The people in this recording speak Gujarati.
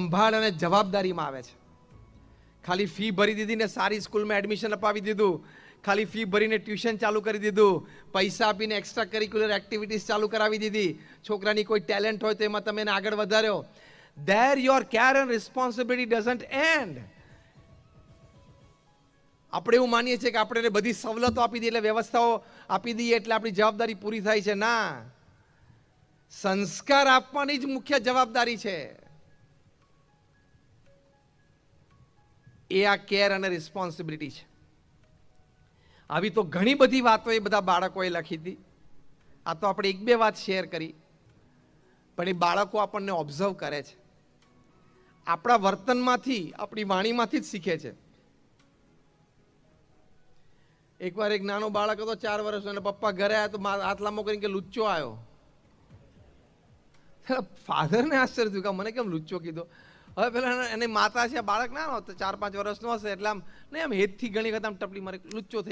સંભાળ અને જવાબદારીમાં આવે છે. ખાલી ફી ભરી દીધી ને સારી સ્કૂલમાં એડમિશન અપાવી દીધું, ખાલી ફી ભરીને ટ્યુશન ચાલુ કરી દીધું, પૈસા આપીને એક્સ્ટ્રા કરિક્યુલર એક્ટિવિટીઝ ચાલુ કરાવી દીધી, છોકરાની કોઈ ટેલેન્ટ હોય તો એમાં તમે એને આગળ વધાર્યો. There your care and responsibility doesn't end. આપણે એવું માનીએ છીએ કે આપણે બધી સવલતો આપી દઈએ એટલે વ્યવસ્થાઓ આપી દઈએ એટલે આપણી જવાબદારી પૂરી થાય છે. ના, સંસ્કાર આપવાની જ મુખ્ય જવાબદારી છે. એ આ કેર અને રિસ્પોન્સિબિલિટી છે. આવી તો ઘણી બધી વાતો એ બધા બાળકોએ લખી હતી. આ તો આપણે એક બે વાત શેર કરી, પણ એ બાળકો આપણને ઓબ્ઝર્વ કરે છે, આપણા વર્તનમાંથી, આપણી વાણીમાંથી જ શીખે છે. એકવાર એક નાનો બાળક હતો 4 વર્ષનો, અને પપ્પા ઘરે આવ્યા તો હાથ લાંબો કરીને કે લુચ્ચો આવ્યો. ફાધરને આશ્ચર્ય થયું કે મને કેમ લુચ્ચો કીધો. હવે પેલા એની માતા છે, બાળક ના 4-5 વર્ષનો હશે, એટલે આમ નહીં, આમ હેતથી ઘણી વખત આમ ટપલી મારે લુચ્ચો થઈ